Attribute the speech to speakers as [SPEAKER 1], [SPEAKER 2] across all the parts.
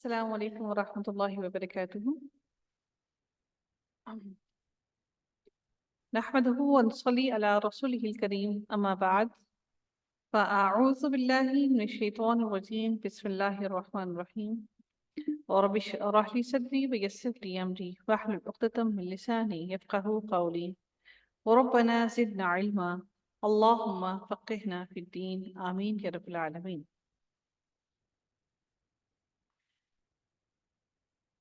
[SPEAKER 1] السلام عليكم ورحمة الله وبركاته. نحمده ونصلي على رسوله الكريم، أما بعد، فأعوذ بالله من الشيطان الرجيم. بسم الله الرحمن الرحيم. ورب اشرح لي صدري ويسر لي أمري واحلل عقدة من لساني يفقهوا قولي. وربنا زدنا علما، اللهم فقهنا في الدين، آمين يا رب العالمين.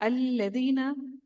[SPEAKER 1] الذين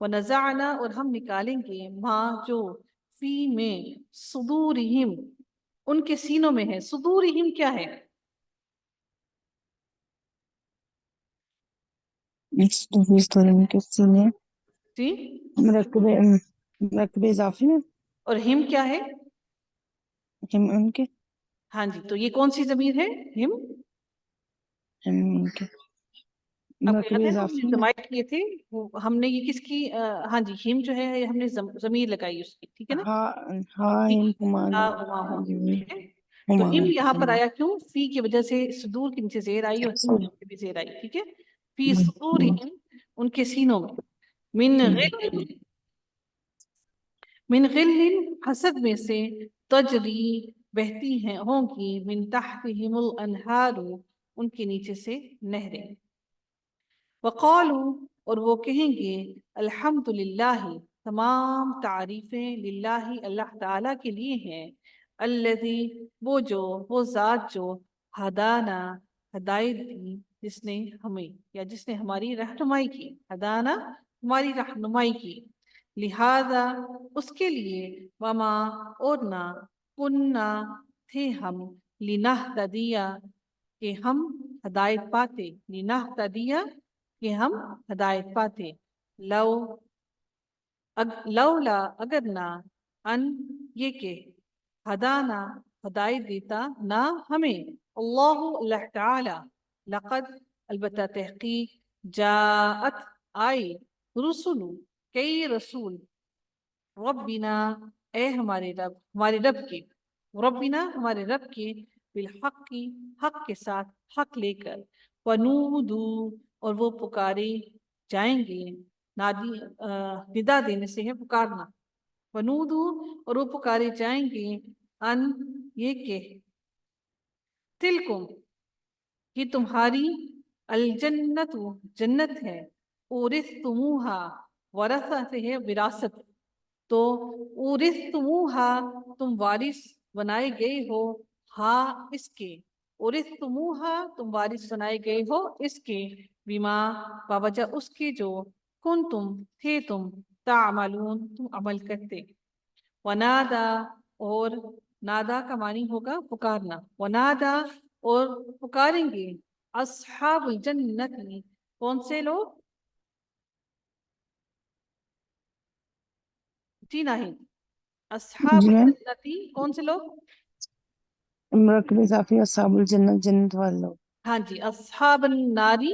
[SPEAKER 1] ونزعنا اور ہم نکالیں گے ما جو فی میں صدورہم ان کے سینوں میں ہے. صدورہم کیا ہے؟
[SPEAKER 2] ان کے سینے
[SPEAKER 1] جی.
[SPEAKER 2] مرکب اضافی میں
[SPEAKER 1] اور ہم کیا ہے؟
[SPEAKER 2] ہم ان کے
[SPEAKER 1] ہاں جی، تو یہ کون سی ضمیر ہے؟ ہم.
[SPEAKER 2] ہم ان کے
[SPEAKER 1] آپ کو
[SPEAKER 2] مرکب
[SPEAKER 1] یاد ہے نا ہم
[SPEAKER 2] اضافی
[SPEAKER 1] نے
[SPEAKER 2] میں
[SPEAKER 1] ضمائر کیے تھے، وہ ہم نے یہ کس کی ہاں جی ہم جو ہے ہم نے ضمیر لگائی اس کی، ٹھیک ہے نا؟
[SPEAKER 2] ہاں ہاں ہم ہمان
[SPEAKER 1] ہاں ہما ہوں، ٹھیک ہے. تو
[SPEAKER 2] ہمان
[SPEAKER 1] ہم یہاں پر آیا کیوں؟ فی کی وجہ سے صدور کے نیچے زیر آئی اور ہم کے نیچے بھی زیر آئی، ٹھیک ہے. فی صدورہم ان کے سینوں میں، من غل من غل حسد میں سے، تجری بہتی ہیں ہوں گی، من تحتہم الانہار ان کے نیچے سے نہریں. وقالوا اور وہ کہیں گے، الحمدللہ تمام تعریفیں للہ اللہ تعالی کے لیے ہیں، الذی وہ ذات جو ہدانا ہدایت دی جس نے ہمیں یا جس نے ہماری رہنمائی کی، ہدانا ہماری رہنمائی کی، لہذا اس کے لیے، وما اور نہ، کننا تھے ہم، لنہتدیہ کہ ہم ہدایت پاتے، لنہتدیہ کہ ہم ہدایت پاتے، لولا اگر نہ، ان یہ کہ، ہدانا ہدایت دیتا نہ ہمیں، اللہ تعالی، لقد البتہ تحقیق، جاءت آئی، رسول کئی رسول، ربنا اے ہمارے رب کے، ربنا ہمارے رب کے، بالحق کی حق کے ساتھ، حق لے کر، ونودو اور وہ پکارے جائیں گے، ندا دینے سے ہے پکارنا، ونودو اور وہ پکارے جائیں گے، ان یہ کہ، تلکم یہ تمہاری، الجنت جنت ہے، اورثتموہا ورثہ سے ہے وراثت، تو اورثتموہا تم وارث بنائے گئے ہو، ہاں اس کے، اورثتموہا تم وارث بنائے گئے ہو اس کے، بما بوجہ اس کے جو، کنتم تھے تم، تعملون تم عمل کرتے. ونادا اور نادا کا معنی ہوگا پکارنا، ونادا اور پکاریں گے، اصحاب الجنت کون سے لوگ؟ جی نہیں، اصحاب
[SPEAKER 2] جی
[SPEAKER 1] الجنتی کون سے لوگ؟
[SPEAKER 2] مرکب اضافی اصحاب الجنت جنت والے لوگ،
[SPEAKER 1] ہاں جی، اصحاب الناری،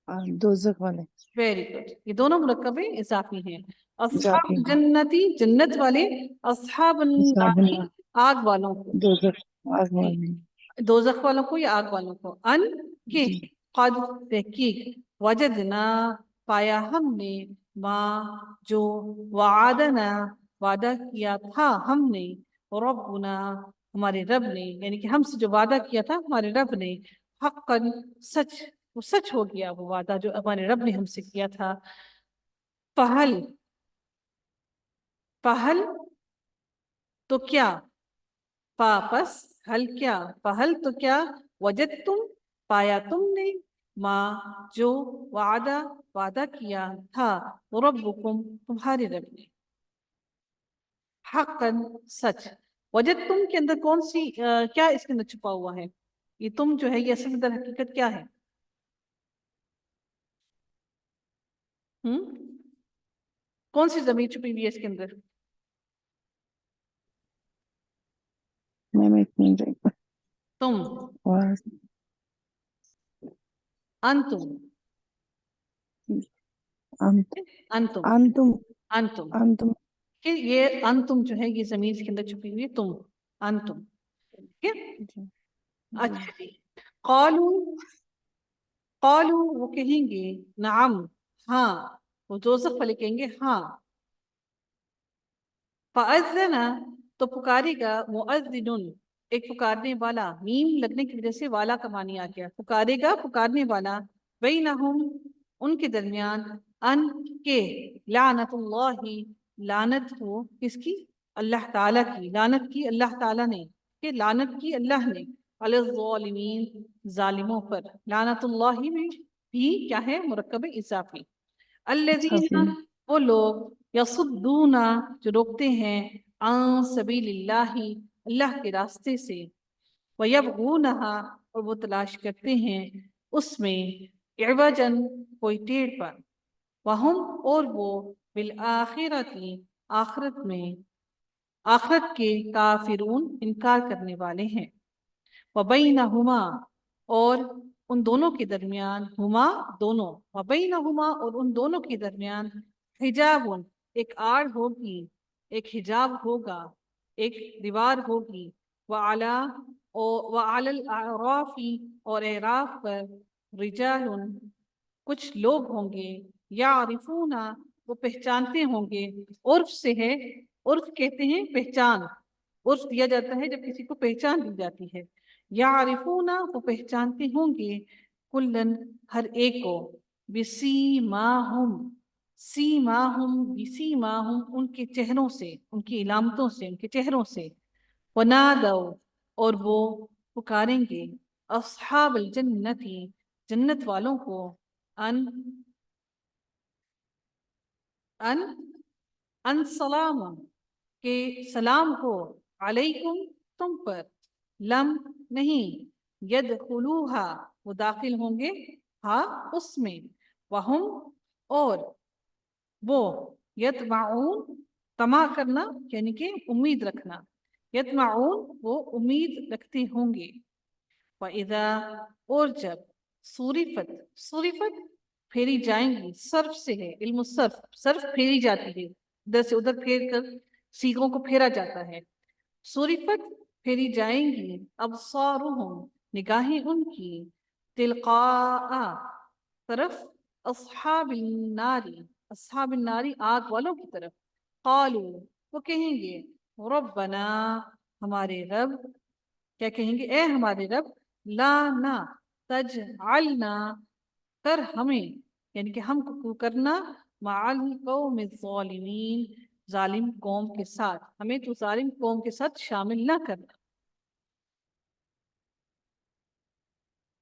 [SPEAKER 2] اور دوزخ والے.
[SPEAKER 1] ویری گڈ، یہ دونوں مرکب اضافی ہیں. اصحاب
[SPEAKER 2] اضافی
[SPEAKER 1] الجنتی جنت والے، اصحاب
[SPEAKER 2] اصحاب
[SPEAKER 1] الناری
[SPEAKER 2] النار
[SPEAKER 1] آگ والوں کو،
[SPEAKER 2] دوزخ آگ
[SPEAKER 1] جی
[SPEAKER 2] والے.
[SPEAKER 1] دوزخ والوں کو یا آگ والوں کو، ان کے،
[SPEAKER 2] جی
[SPEAKER 1] قد تحقیق، وجدنا پایا ہم نے، ماں جو، وعدنا وعدہ کیا تھا ہم نے، ربنا ہمارے رب نے، یعنی کہ ہم سے جو وعدہ کیا تھا ہمارے رب نے، حقا سچ، وہ سچ ہو گیا وہ وعدہ جو ہمارے رب نے ہم سے کیا تھا. پہل تو کیا، پاپس حل کیا، پہل تو کیا، وجد تم پایا تم نے، ماں جو، وعدہ کیا تھا، ربکم تمہارے رب نے، حقا سچ. وجد تم کے اندر کون سی کیا اس کے اندر چھپا ہوا ہے؟ یہ تم جو ہے یہ اصل در حقیقت کیا ہے؟ کون سی ضمیر چھپی ہوئی ہے اس کے اندر؟ تم، انتم، انتم،
[SPEAKER 2] انتم
[SPEAKER 1] انتم،
[SPEAKER 2] انتم
[SPEAKER 1] کہ یہ انتم جو ہے یہ ضمیر کے اندر چھپی ہوئی ہے، تم، انتم، ٹھیک ہے. اچھا جی، قالو وہ کہیں گے، نعم ہاں، وہ دوزخ والے کہیں گے ہاں. فَأَذَّنَ تو پکارے گا، مؤذن ایک پکارنے والا، میم لگنے کی وجہ سے والا کا معنی آ گیا، پکارے گا پکارنے والا، بینہم ان کے درمیان، ان کے، لعنت اللہ لعنت ہو کس کی؟ اللہ تعالیٰ کی، لعنت کی اللہ تعالیٰ نے، کہ لعنت کی اللہ نے، علی الظالمین ظالموں پر، لعنت اللہ میں بھی کیا ہے؟ مرکب اضافی. الذین وہ لوگ یصدون جو روکتے ہیں عن سبیل اللہ اللہ کے راستے سے ویبغونہا اور وہ تلاش کرتے ہیں اس میں عوجن کوئی ٹیڑھ پر وہم اور وہ بالآخرتی آخرت میں آخرت کے کافرون انکار کرنے والے ہیں وبینہما اور ان دونوں کے درمیان ہما دونوں وبینہما اور ان دونوں کے درمیان حجاب ایک آڑ ہوگی ایک حجاب ہوگا ایک دیوار ہوگی وعلی الاعراف اور اعراف پر رجال کچھ لوگ ہوں گے یعرفون وہ پہچانتے ہوں گے عرف سے ہے عرف کہتے ہیں پہچان عرف دیا جاتا ہے جب کسی کو پہچان دی جاتی ہے یعرفون وہ پہچانتے ہوں گے کلن ہر ایک کو بسیماہم سیماہم بسیماہم ان کے چہروں سے ان کی علامتوں سے ان کے چہروں سے ونادو اور وہ پکاریں گے اصحاب الجنتی جنت والوں کو ان سلام کہ سلام ہو علیکم تم پر لم نہیں یدخلوہا وہ داخل ہوں گے ہاں اس میں وہم اور وہ یطمعون طمع کرنا یعنی کہ امید رکھنا یطمعون وہ امید رکھتے ہوں گے وَإِذَا اور جب صرفت پھیری جائیں گی صرف سے ہے علم الصرف صرف پھیری جاتی ہے ادھر سے ادھر پھیر کر سیغوں کو پھیرا جاتا ہے صرفت پھیری جائیں گی ابصارہم نگاہیں ان کی تلقاء طرف اصحاب الناری آگ والوں کی طرف قالو وہ کہیں گے ربنا ہمارے رب کیا کہیں گے اے ہمارے رب لا نا تجعلنا کر ہمیں یعنی کہ ہم کو کرنا مع القوم الظالمین ظالم قوم کے ساتھ ہمیں تو ظالم قوم کے ساتھ شامل نہ کرنا